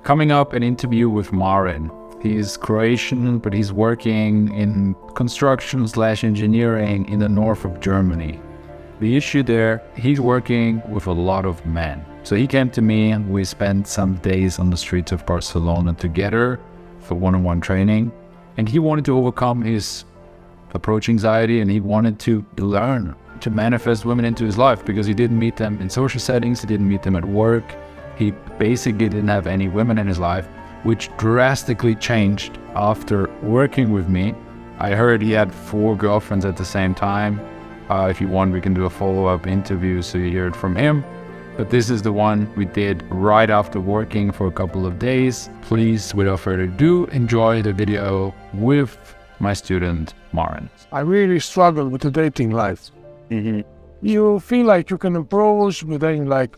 Coming up, an interview with Marin. He's Croatian, but he's working in construction/engineering in the north of Germany. The issue there, he's working with a lot of men. So he came to me and we spent some days on the streets of Barcelona together for one-on-one training. And he wanted to overcome his approach anxiety, and he wanted to learn to manifest women into his life because he didn't meet them in social settings, he didn't meet them at work. He basically didn't have any women in his life, which drastically changed after working with me. I heard he had 4 girlfriends at the same time. If you want, we can do a follow-up interview so you hear it from him. But this is the one we did right after working for a couple of days. Please, without further ado, enjoy the video with my student, Marin. I really struggle with the dating life. You feel like you can approach, but then you're like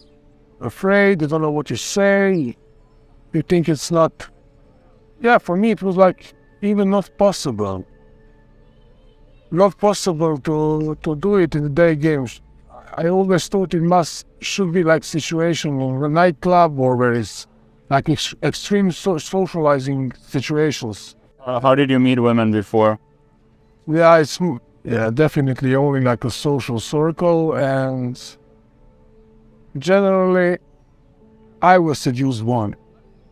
afraid, you don't know what to say. You think it's not... Yeah, for me it was like even not possible. Not possible to do it in the day games. I always thought it should be like situation in a nightclub or where it's like extreme socializing situations. How did you meet women before? Yeah, it's definitely only like a social circle, and generally I was seduced one.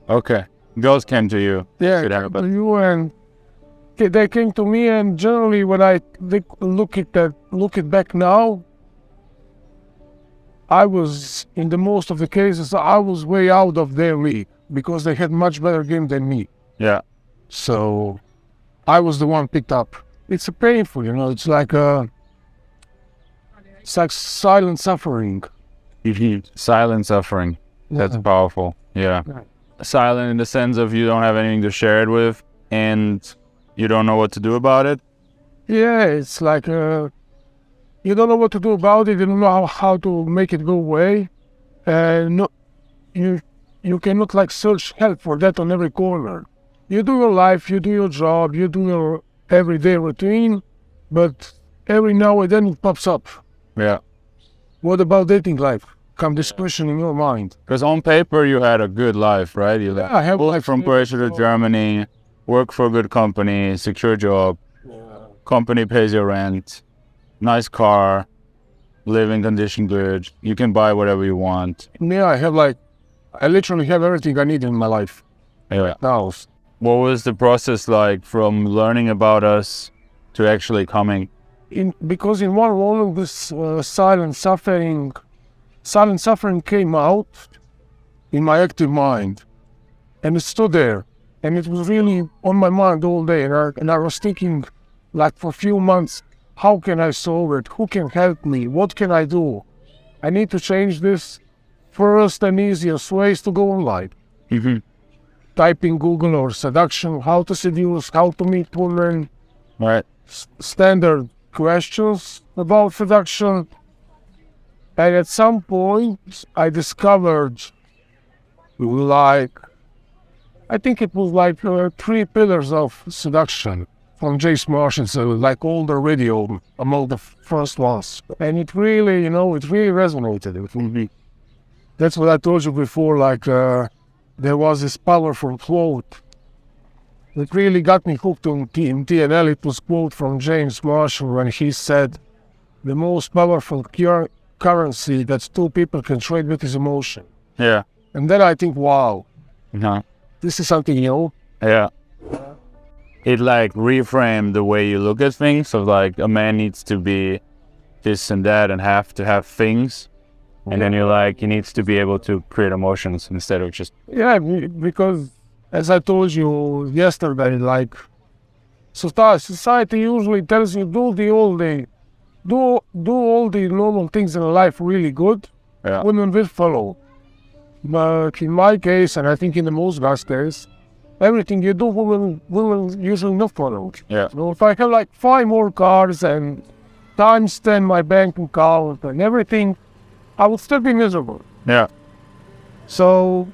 Okay, girls came to you. Yeah, and they came to me, and generally when I look it back now, I was, in the most of the cases, I was way out of their league because they had much better game than me. Yeah. So I was the one picked up. It's painful, it's like silent suffering. Silent suffering. That's powerful. Yeah. Silent in the sense of you don't have anything to share it with and you don't know what to do about it. Yeah, it's like you don't know what to do about it, you don't know how to make it go away. And you cannot like search help for that on every corner. You do your life, you do your job, you do your everyday routine, but every now and then it pops up. Yeah. What about dating life? Come this question in your mind. Because on paper you had a good life, right? You I have moved life from Croatia to Germany, work for a good company, secure job, company pays your rent, nice car, living condition good, you can buy whatever you want. Yeah, I literally have everything I need in my life. Yeah. Now. What was the process like from learning about us to actually coming? Because in one moment this silent suffering came out in my active mind, and it stood there, and it was really on my mind all day, and I was thinking like for a few months, how can I solve it? Who can help me? What can I do? I need to change this. First and easiest way is to go online. Type in Google or seduction, how to seduce, how to meet women. Right. Standard questions about seduction. And at some point, I discovered I think it was like 3 pillars of seduction from James Marshall, so like older video among the first ones. And it really, it really resonated with me. That's what I told you before, like there was this powerful quote that really got me hooked on TNT, and it was a quote from James Marshall when he said, the most powerful currency that 2 people can trade with is emotion. Yeah. And then I think, wow, this is something new. Yeah. It like reframed the way you look at things. So like a man needs to be this and that and have to have things. And then you're like, he needs to be able to create emotions instead of just... Yeah, because as I told you yesterday, like society usually tells you do all the normal things in life really good. Yeah. Women will follow. But in my case, and I think in the most guys' case, everything you do, women usually not follow. Yeah. So if I have like 5 more cars and times 10 my bank account and everything, I would still be miserable. Yeah. So,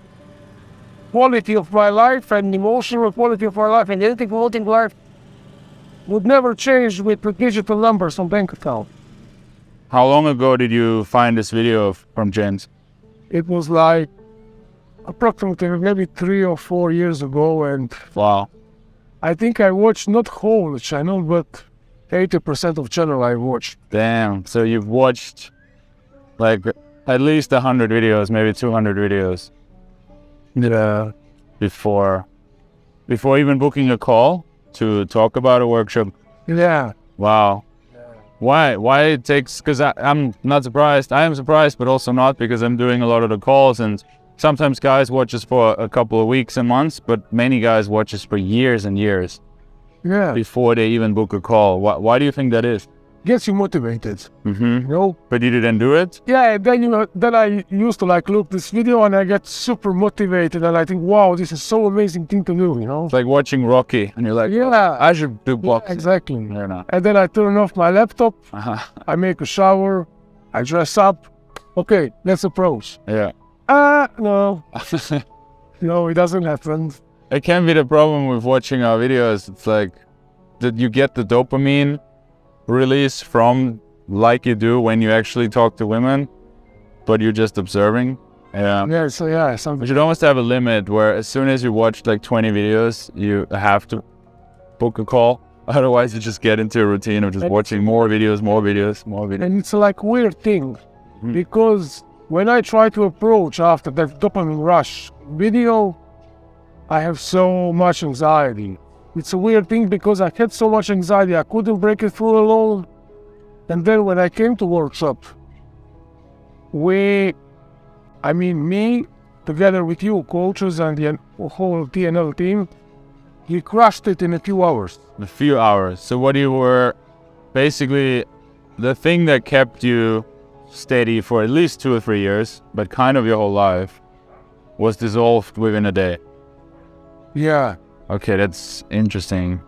quality of my life and emotional quality of my life and anything quality of life would never change with the digital numbers on bank account. How long ago did you find this video from James? It was like approximately maybe 3 or 4 years ago, and Wow. I think I watched not whole channel, but 80% of channel I watched. Damn. So you've watched like at least 100 videos, maybe 200 videos Yeah. before even booking a call to talk about a workshop. Yeah. Wow. Why it takes, because I'm not surprised. I am surprised, but also not, because I'm doing a lot of the calls, and sometimes guys watch us for a couple of weeks and months, but many guys watch us for years and years Yeah. before they even book a call. Why do you think that is? Gets you motivated. Mm-hmm. You know? But you didn't do it? Yeah, and then then I used to like look this video and I get super motivated and I think, wow, this is so amazing thing to do, you know? It's like watching Rocky, and you're like, Yeah. I should do Yeah, boxing. exactly. You're not. And then I turn off my laptop, Uh-huh. I make a shower, I dress up. Okay, let's approach. Yeah. No, no, it doesn't happen. It can be the problem with watching our videos. It's like that you get the dopamine release from like you do when you actually talk to women, but you're just observing. Yeah. Yeah, so yeah, We something. should almost have a limit where as soon as you watch like 20 videos, you have to book a call. Otherwise, you just get into a routine of just watching more videos, more videos, more videos. And it's like weird thing Mhm. because when I try to approach after that dopamine rush video, I have so much anxiety. It's a weird thing because I had so much anxiety, I couldn't break it through alone. And then when I came to workshop, me, together with you, coaches and the whole TNL team, we crushed it in a few hours. A few hours. So what you were basically, the thing that kept you steady for at least 2 or 3 years, but kind of your whole life, was dissolved within a day. Yeah. Okay, that's interesting.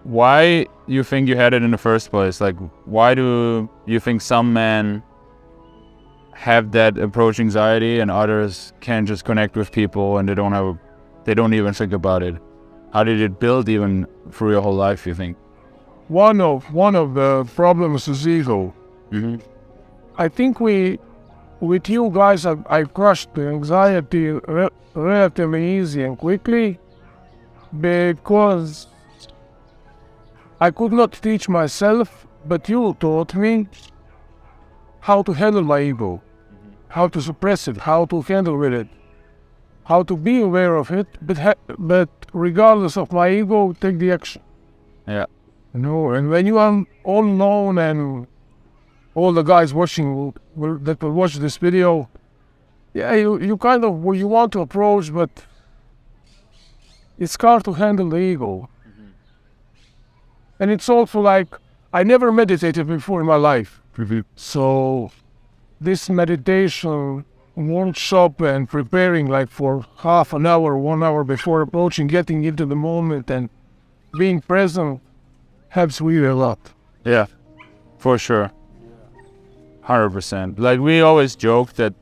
Why you think you had it in the first place? Like, why do you think some men have that approach anxiety and others can just connect with people and they don't even think about it? How did it build even through your whole life, you think? One of the problems is ego. Mm-hmm. I think with you guys, I crushed the anxiety relatively easy and quickly because I could not teach myself, but you taught me how to handle my ego, how to suppress it, how to handle with it, how to be aware of it, but regardless of my ego, take the action. Yeah. You know, and when you are all known and all the guys watching that will watch this video, yeah, you kind of you want to approach, but it's hard to handle the ego. And it's also like I never meditated before in my life, so this meditation workshop and preparing like for half an hour, 1 hour before approaching, getting into the moment and being present helps really a lot. Yeah, for sure. 100%. Like, we always joke that,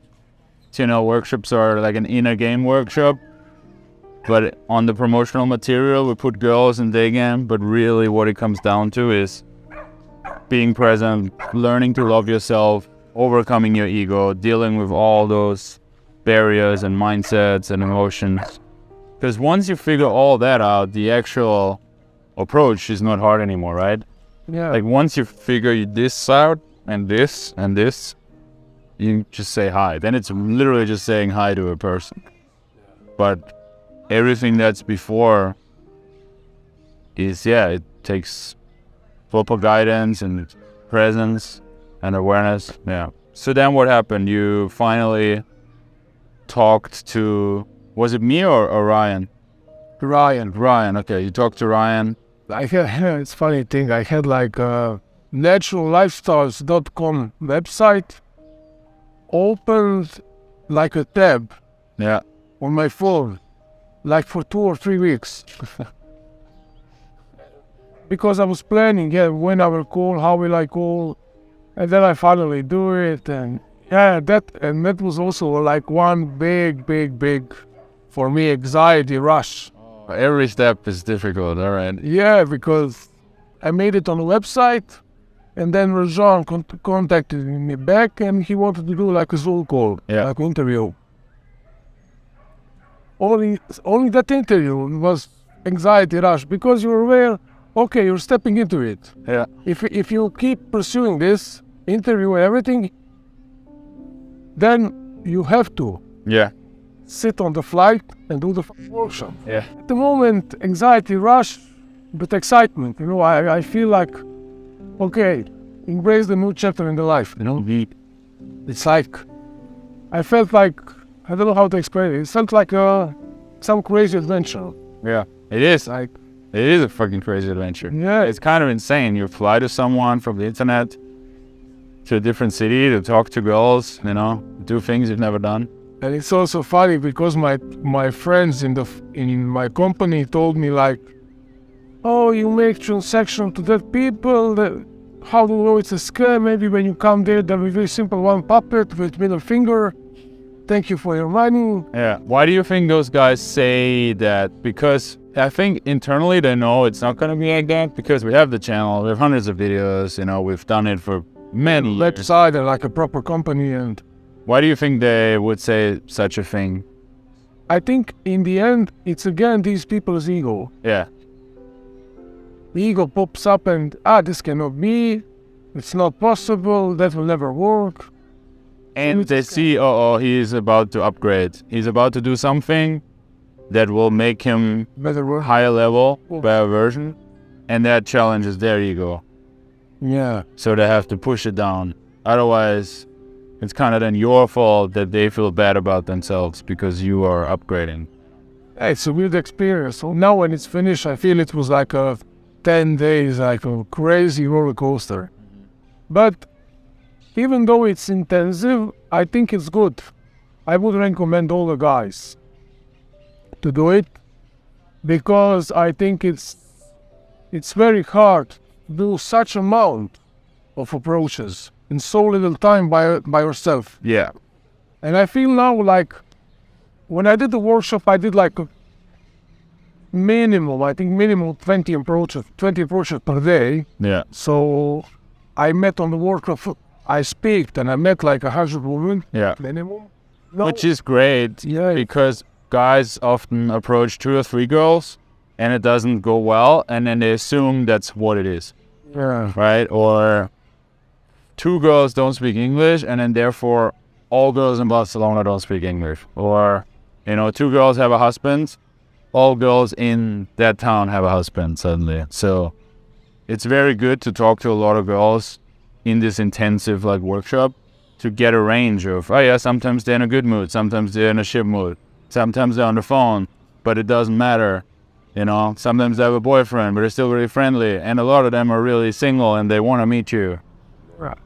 workshops are like an inner game workshop, but on the promotional material we put girls in day game, but really what it comes down to is being present, learning to love yourself, overcoming your ego, dealing with all those barriers and mindsets and emotions. Because once you figure all that out, the actual approach is not hard anymore, right? Yeah. Like, once you figure this out and this, you just say hi. Then it's literally just saying hi to a person. But everything that's before is, it takes proper guidance and presence and awareness. Yeah. So then what happened? You finally talked to, was it me or Ryan? Ryan. Ryan, okay. You talked to Ryan. I had, it's funny thing, I had like a naturallifestyles.com website opened like a tab Yeah. on my phone, like for 2 or 3 weeks. Because I was planning, when I will call, how will I call, and then I finally do it, and that was also like one big, for me, anxiety rush. Every step is difficult, all right. Yeah, because I made it on the website, and then Rajan contacted me back, and he wanted to do like a Zoom call, Yeah. like interview. only that interview was anxiety rush because you're aware, okay, you're stepping into it. Yeah. If you keep pursuing this interview and everything, then you have to Yeah. sit on the flight and do the workshop. Yeah. At the moment, anxiety rush, but excitement. You know, I feel like, okay, embrace the new chapter in the life. You know, it's like I felt like I don't know how to explain it. It felt like some crazy adventure. Yeah. It is. Like It is a fucking crazy adventure. yeah, It's kind of insane. You fly to someone from the internet to a different city to talk to girls, you know, do things you've never done. and it's also funny because my friends in my company told me like, oh, you make transaction to that people. How do you know it's a scam? Maybe when you come there, there'll be very simple one puppet with middle finger. Thank you for your money. Yeah. Why do you think those guys say that? Because I think internally they know it's not going to be like that because we have the channel, we have hundreds of videos, you know, we've done it for many years. Website and like a proper company. And Why do you think they would say such a thing? I think in the end, it's again these people's ego. Yeah. The ego pops up and, this cannot be. It's not possible. That will never work. And they see, he is about to upgrade. He's about to do something that will make him Better work. higher level, Yeah. better version. And that challenges their ego. Yeah. So they have to push it down. Otherwise, it's kind of then your fault that they feel bad about themselves because you are upgrading. It's a weird experience. So now when it's finished, I feel it was like 10 days, like a crazy roller coaster. But even though it's intensive, I think it's good. I would recommend all the guys to do it because I think it's very hard to do such amount of approaches in so little time by yourself. Yeah. And I feel now like when I did the workshop, I did like a minimum 20 approaches per day. Yeah. So I met on the workshop, I speak and I met like 100 women Yeah. minimum. No, Which is great yeah, because guys often approach 2 or 3 girls and it doesn't go well and then they assume that's what it is, yeah, right? Or 2 girls don't speak English and then therefore all girls in Barcelona don't speak English. Or, 2 girls have a husband, all girls in that town have a husband suddenly. So it's very good to talk to a lot of girls in this intensive like workshop to get a range of, sometimes they're in a good mood, sometimes they're in a shit mood, sometimes they're on the phone, but it doesn't matter. Sometimes they have a boyfriend, but they're still really friendly. And a lot of them are really single and they want to meet you. right.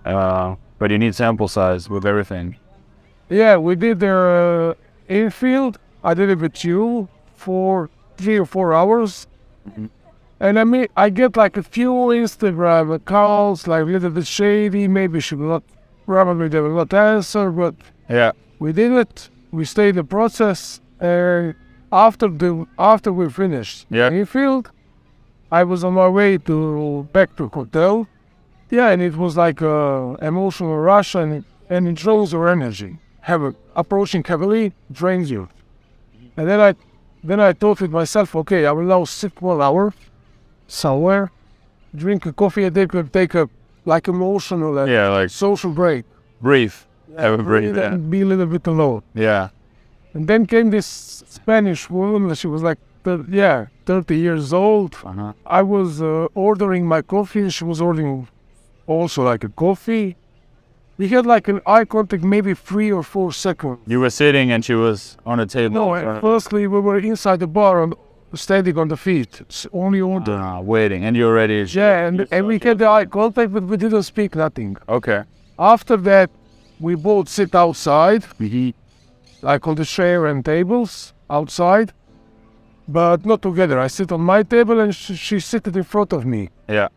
But you need sample size with everything. Yeah, we did the infield. I did it with you for 3 or 4 hours. Mhm. And I get like a few Instagram accounts, like a little bit shady. Maybe probably they will not answer, but Yeah. we did it. We stayed the process. And after we finished Yeah. infield, I was on my way back to hotel. Yeah, and it was like a emotional rush, and it drains your energy. Approaching heavily drains you. And then I thought with myself, okay, I will now sit 1 hour somewhere, drink a coffee, and take a like emotional and Yeah, like social break. breathe. Have a breathe. Yeah. And be a little bit alone. Yeah. And then came this Spanish woman. She was like, 30 years old. Uh-huh. I was ordering my coffee, and she was ordering also like a coffee. We had like an eye contact, maybe 3 or 4 seconds. You were sitting and she was on a table. No, firstly we were inside the bar, standing on the feet. It's only order. Waiting, and you already. Yeah, and we had the eye contact, but we didn't speak nothing. Okay. After that, we both sit outside, Mm-hmm. like on the chair and tables outside, but not together. I sit on my table and she sitting in front of me. Yeah.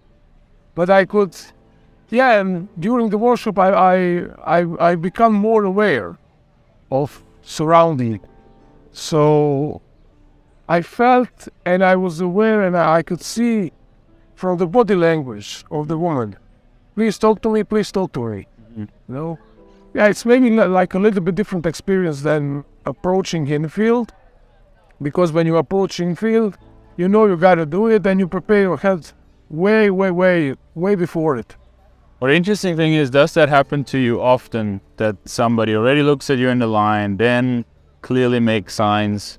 But I could, and during the workshop, I become more aware of surrounding. So I felt and I was aware and I could see from the body language of the woman, please talk to me, please talk to me. Mhm. Yeah, it's maybe like a little bit different experience than approaching infield. Because when you approach infield, you know you gotta do it, and you prepare your head way before it. Well, the interesting thing is, does that happen to you often, that somebody already looks at you in the line, then clearly makes signs?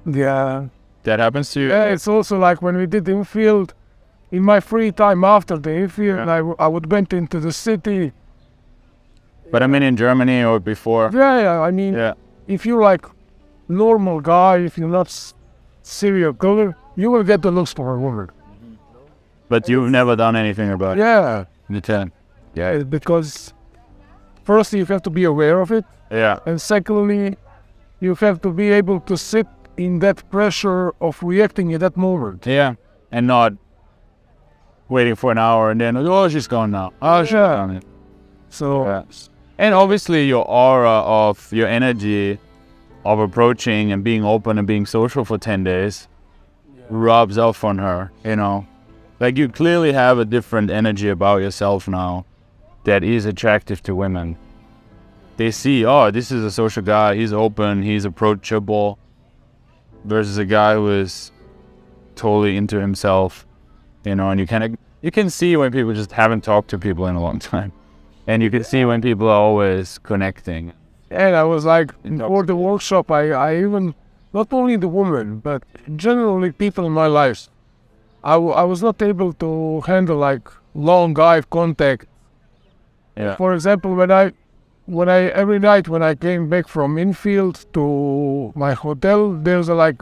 Yeah. That happens to you? Yeah, it's also like when we did infield, in my free time after the infield, I would went into the city. But I mean in Germany or before? Yeah, I mean, if you're like normal guy, if you're not serial killer, you will get the looks for a woman. But you've never done anything about it? Yeah. The 10. Yeah, because firstly, you have to be aware of it. Yeah. And secondly, you have to be able to sit in that pressure of reacting at that moment. Yeah. And not waiting for an hour and then, oh, she's gone now. Oh, she's gone. It. So, and obviously your aura of your energy of approaching and being open and being social for 10 days rubs off on her, you know. Like you clearly have a different energy about yourself now that is attractive to women. They see, oh, this is a social guy, he's open, he's approachable, versus a guy who is totally into himself, you know, and you can see when people just haven't talked to people in a long time. And you can see when people are always connecting. And I was like, for the workshop, I even, not only the women, but generally people in my life, I was not able to handle like long eye contact. Yeah. For example, when I every night when I came back from infield to my hotel, there's like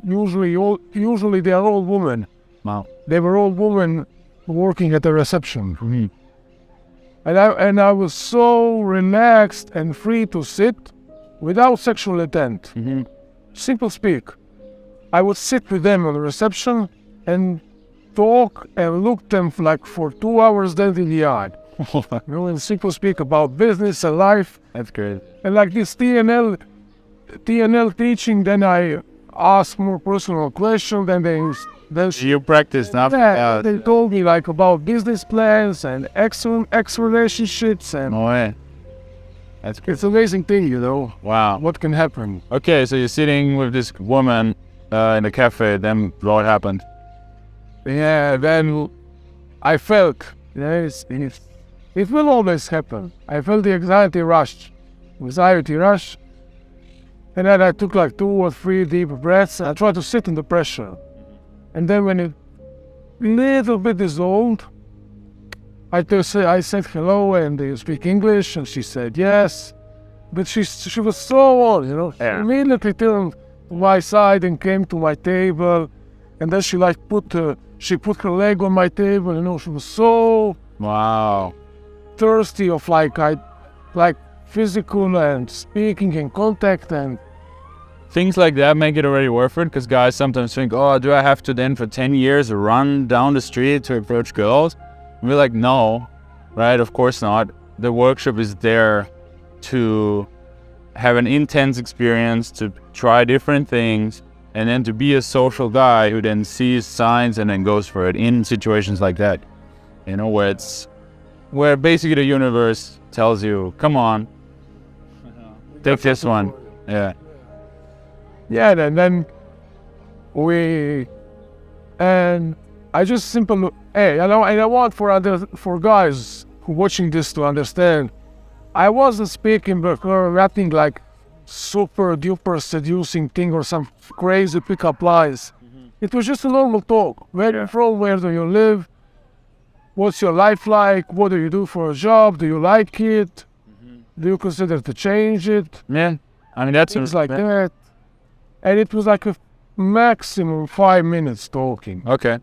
usually they are all women. Wow. They were all women working at the reception. Mm-hmm. And I was so relaxed and free to sit without sexual intent. Mm-hmm. Simple speak. I would sit with them on the reception and talk and look them for 2 hours dead in the eye. You know, and simple speak about business and life. That's great. And like this TNL teaching, then I ask more personal questions, then You practice now? yeah, they told me like about business plans and ex relationships, and No way. That's great. it's an amazing thing, you know. Wow. What can happen? Okay, so you're sitting with this woman in a cafe, then what happened? Yeah, then I felt, it will always happen. I felt the anxiety rush, and then I took like 2 or 3 deep breaths. And I tried to sit in the pressure, and then when it little bit dissolved, I said hello, and do you speak English? And she said yes, but she was so on, you know. Yeah. She immediately turned to my side and came to my table, and then she put her leg on my table, you know. She was so Wow. thirsty of like physical and speaking and contact, and Things like that make it already worth it, because guys sometimes think, oh, do I have to then for 10 years run down the street to approach girls? And we're like, no, right? Of course not. The workshop is there to have an intense experience, to try different things, and then to be a social guy who then sees signs and then goes for it in situations like that. You know, where basically the universe tells you, come on, take this one. Yeah. yeah, and then I just simply, hey, you know, and I want for guys who watching this to understand, I wasn't speaking with her nothing like super duper seducing thing or some crazy pickup lines. It was just a normal talk. Where you from? Where do you live? What's your life like? What do you do for a job? Do you like it? Do you consider to change it? Yeah. I mean, that's Things like that. And it was like a maximum 5 minutes talking. Okay.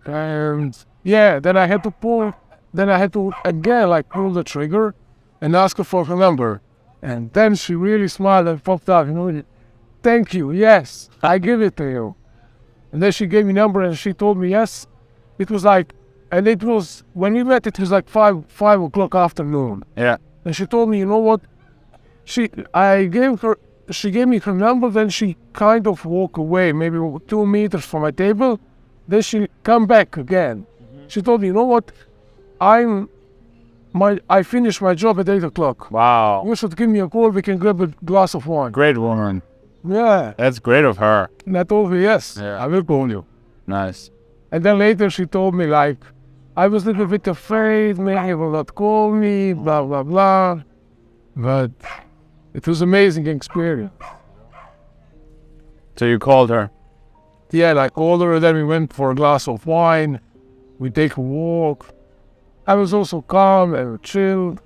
And yeah, then I had to again like pull the trigger and ask her for her number. And then she really smiled and popped out, you know, thank you, yes, I give it to you. And then she gave me number and she told me yes. It was like, and it was, when we met, it was like 5 o'clock afternoon. Yeah. And she told me, you know what, she gave me her number, then she kind of walked away, maybe 2 meters from my table. Then she come back again. She told me, you know what, I finished my job at 8 o'clock. Wow. You should give me a call, we can grab a glass of wine. Great woman. Yeah. That's great of her. And I told her, yes, Yeah. I will call you. Nice. And then later she told me, like, I was a little bit afraid, maybe he will not call me, blah, blah, blah. But it was amazing experience. So you called her. Yeah, I called her, and then we went for a glass of wine. We take a walk. I was also calm and chilled.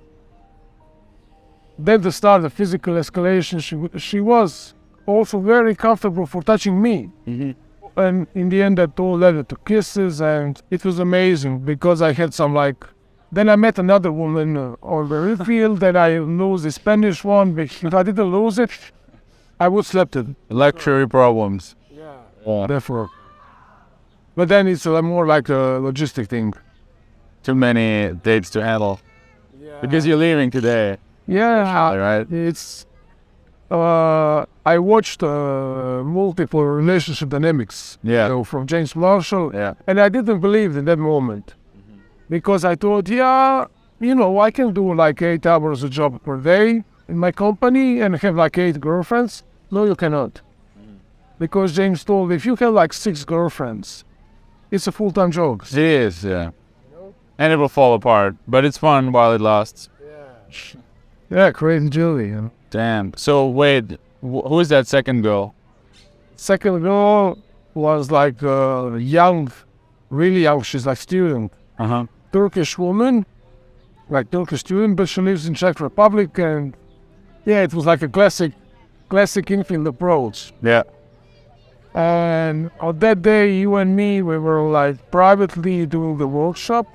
Then to start the physical escalation, she was also very comfortable for touching me. Mm-hmm. And in the end, that all led to kisses, and it was amazing because I had some like. Then I met another woman on the infield, then I lose the Spanish one. But if I didn't lose it, I would slept it. Luxury problems. Yeah. Therefore. But then it's more like a logistic thing. Too many dates to handle. Yeah. Because you're leaving today. Yeah. Right? It's. I watched multiple relationship dynamics. Yeah. You know, from James Marshall. Yeah. And I didn't believe in that moment. Because I thought, yeah, you know, I can do like 8 hours a job per day in my company and have like 8 girlfriends. No, you cannot. Because James told, if you have like 6 girlfriends, it's a full-time job. It is, yeah. And it will fall apart, but it's fun while it lasts. Yeah, crazy Julie. You know. Damn. So wait, who is that second girl? Second girl was like young, really young. She's like student, Uh-huh. Turkish woman, like Turkish student, but she lives in Czech Republic, and yeah, it was like a classic infield approach. Yeah. And on that day, you and me, we were like privately doing the workshop.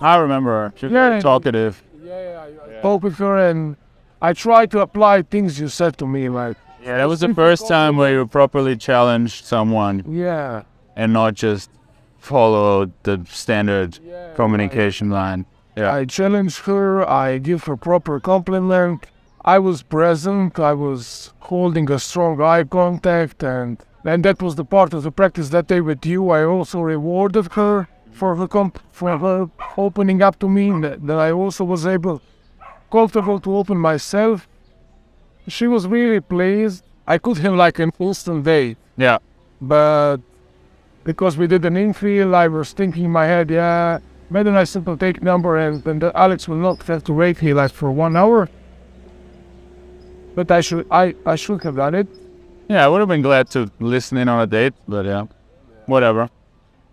I remember her. She was Yeah. very talkative. Yeah, I spoke with her, and I tried to apply things you said to me, like Yeah, that was the first time where you properly challenged someone yeah. and not just follow the standard communication line. Yeah. I challenged her, I give her proper compliment. I was present, I was holding a strong eye contact, and that was the part of the practice that day with you. I also rewarded her for her opening up to me, that I also was comfortable to open myself. She was really pleased. I could have like an instant date, Yeah. but because we did an infield, I was thinking in my head, yeah, better I simply take number and then Alex will not have to wait here like for 1 hour. But I should have done it. Yeah, I would have been glad to listen in on a date, but yeah, whatever.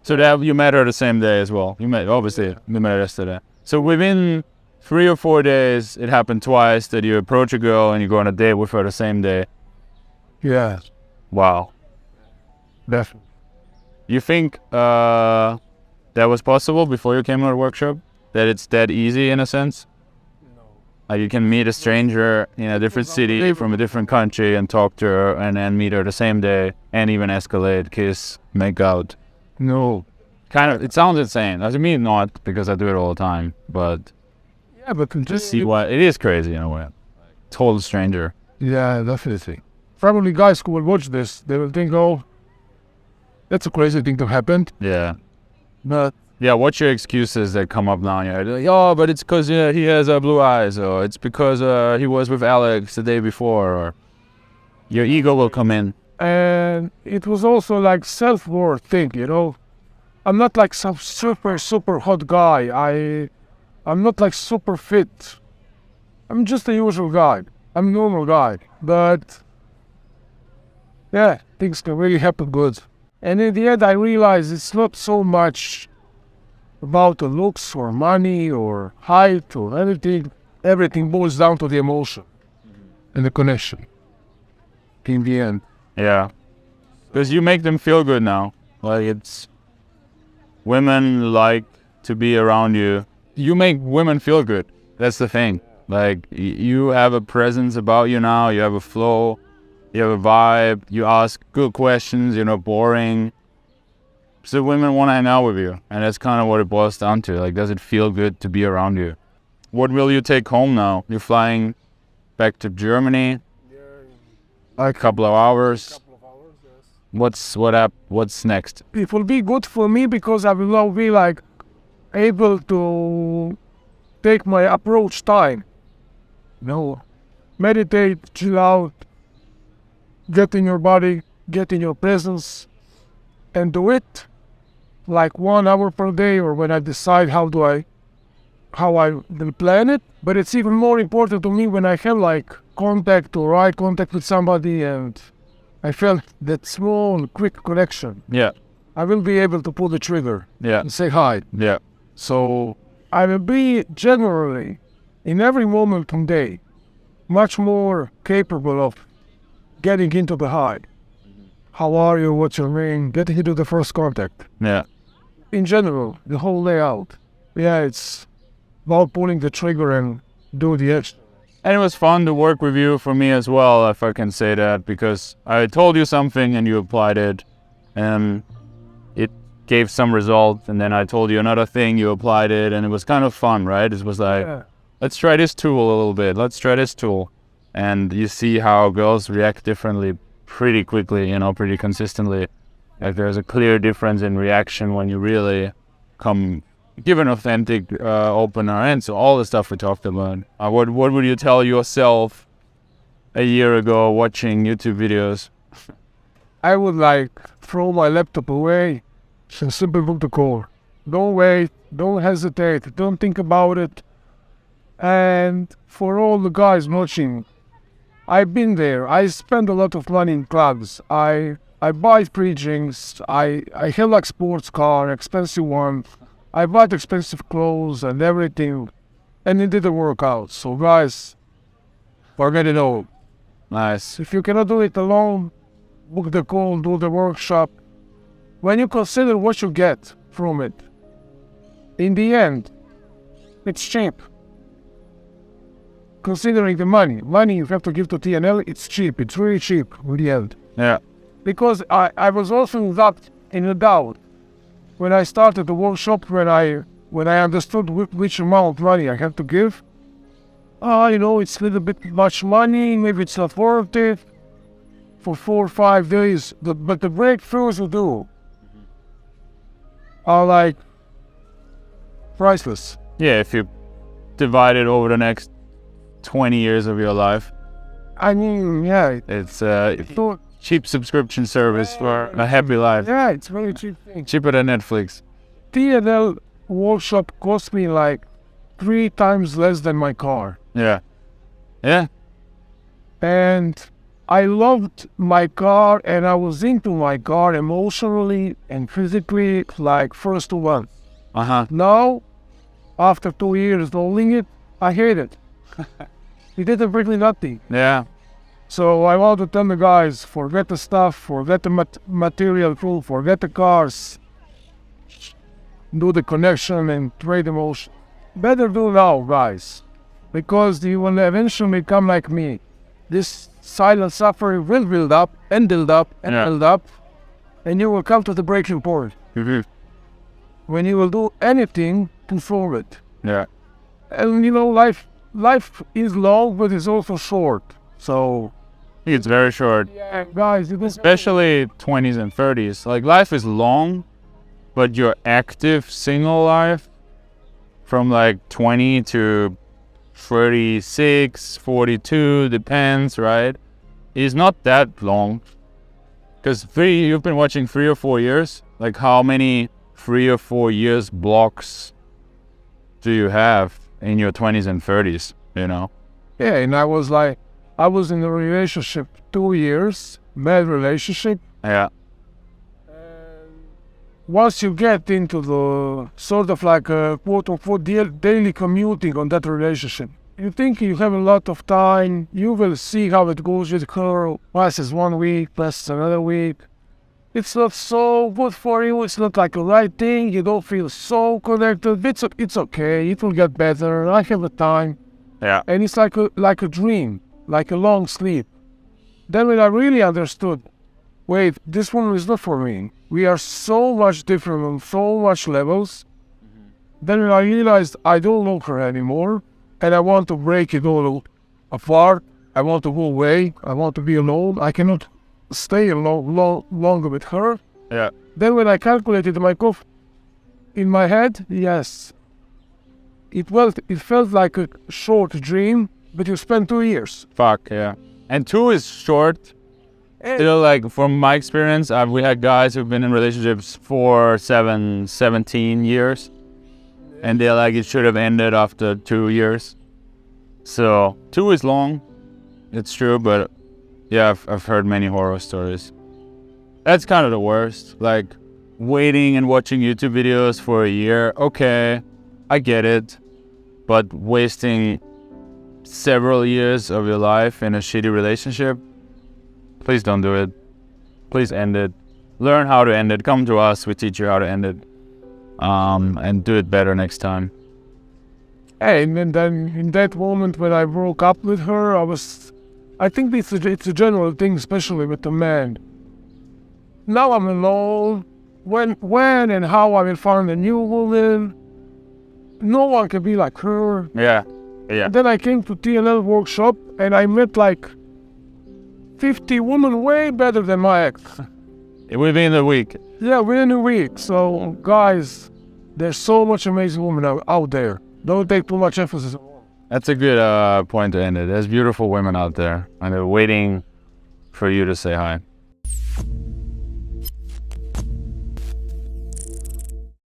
So that you met her the same day as well. You met yesterday. So within 3 or 4 days, it happened twice that you approach a girl and you go on a date with her the same day. Yeah, Wow. definitely. You think that was possible before you came to the workshop? That it's that easy in a sense? Like you can meet a stranger in a different city from a different country and talk to her and then meet her the same day and even escalate, kiss, make out. No. Kind of, it sounds insane. I mean, not because I do it all the time, but Yeah, but just see what it is crazy in a way. Total stranger. Yeah, definitely. Probably guys who will watch this, they will think, oh, that's a crazy thing to happen. Yeah. But Yeah, what's your excuses that come up now? You're like, oh, but it's because he has blue eyes, or it's because he was with Alex the day before, or your ego will come in. and it was also like self-worth thing, you know. I'm not like some super hot guy. I'm not like super fit. I'm just a usual guy. I'm a normal guy. But yeah, things can really happen good. And in the end I realized it's not so much about the looks or money or height or anything. Everything boils down to the emotion and the connection in the end. Yeah. Because you make them feel good now. Like it's women like to be around you. You make women feel good. That's the thing. Like you have a presence about you now. You have a flow. You have a vibe. You ask good questions. You're not boring. So women want to hang out with you. And that's kind of what it boils down to. Like, does it feel good to be around you? What will you take home now? You're flying back to Germany. A couple of hours. What's next? It will be good for me because I will now be like able to take my approach time. You know, meditate, chill out, get in your body, get in your presence, and do it like 1 hour per day, or when I decide how I will plan it. But it's even more important to me when I have like contact or eye contact with somebody and I felt that small, quick connection. Yeah. I will be able to pull the trigger Yeah. and say hi. Yeah. So I will be generally, in every moment of the day, much more capable of getting into the high. How are you? What's your name? Getting into the first contact. Yeah. In general, the whole layout. Yeah, it's about pulling the trigger and do the action. And it was fun to work with you for me as well, if I can say that, because I told you something and you applied it, and it gave some result. And then I told you another thing, you applied it, and it was kind of fun, right? It was like, Yeah. let's try this tool a little bit. Let's try this tool. And you see how girls react differently pretty quickly, pretty consistently. Like there's a clear difference in reaction when you really give an authentic opener. And so all the stuff we talked about. What would you tell yourself a year ago watching YouTube videos? I would like throw my laptop away and simply book the call. Don't wait, don't hesitate, don't think about it. And for all the guys watching, I've been there. I spend a lot of money in clubs. I buy free drinks. I have like sports car, expensive one. I bought expensive clothes and everything, and it didn't work out. So guys, forget it all. Nice. If you cannot do it alone, book the call, do the workshop. When you consider what you get from it, in the end, it's cheap. Considering the money you have to give to TNL, it's cheap. It's really cheap in the end. Yeah. Because I was also in a doubt when I started the workshop, when I understood which amount of money I have to give. It's a little bit much money. Maybe it's not worth it for 4 or 5 days. But the breakthroughs you do are like priceless. Yeah, if you divide it over the next 20 years of your life, I mean, yeah. it's a cheap subscription service for a happy life. Yeah, it's very cheap thing. Cheaper than Netflix. TNL workshop cost me like 3 times less than my car. Yeah. Yeah. And I loved my car and I was into my car emotionally and physically like first one. Uh-huh. Now, after 2 years owning it, I hate it. It didn't bring me nothing. Yeah. So I want to tell the guys, forget the stuff, forget the material tool, forget the cars. Do the connection and trade emotion. Better do now, guys. Because you will eventually become like me. This silent suffering will build up and build up and build up. And you will come to the breaking point. Mm-hmm. When you will do anything to solve it. Yeah. And life is long, but it's also short. So It's very short. yeah, guys, Especially 20s and 30s. Like life is long, but your active single life from like 20 to 36, 42, depends, right? Is not that long. Because you've been watching 3 or 4 years. Like how many 3 or 4 years blocks do you have in your 20s and 30s, Yeah, and I was in a relationship 2 years, bad relationship. Yeah. Once you get into the sort of like a quote-unquote daily commuting on that relationship, you think you have a lot of time, you will see how it goes with her, passes 1 week, passes another week. It's not so good for you, it's not like a right thing, you don't feel so connected, it's okay, it will get better, I have the time. Yeah. And it's like a dream, like a long sleep. Then when I really understood, wait, this one is not for me. We are so much different on so much levels. Then when I realized I don't love her anymore, and I want to break it all apart. I want to go away. I want to be alone. I cannot stay longer with her. Yeah. Then when I calculated my cost in my head, yes, it felt like a short dream, but you spent 2 years. Fuck, yeah. And 2 is short, You know, like from my experience, we had guys who've been in relationships for 17 years, and they're like, it should have ended after 2 years. So 2 is long, it's true, but yeah, I've heard many horror stories. That's kind of the worst. Like waiting and watching YouTube videos for a year. Okay, I get it, but wasting several years of your life in a shitty relationship, please don't do it. Please end it. Learn how to end it. Come to us. We teach you how to end it. And do it better next time. Hey, and then in that moment when I broke up with her, I think it's a general thing, especially with the man. Now I'm alone. When and how I will find a new woman, no one can be like her. Yeah. And then I came to TNL workshop and I met like 50 women way better than my ex. Within a week. Yeah, within a week. So, guys, there's so much amazing women out there. Don't take too much emphasis on one. That's a good point to end it. There's beautiful women out there, and they're waiting for you to say hi.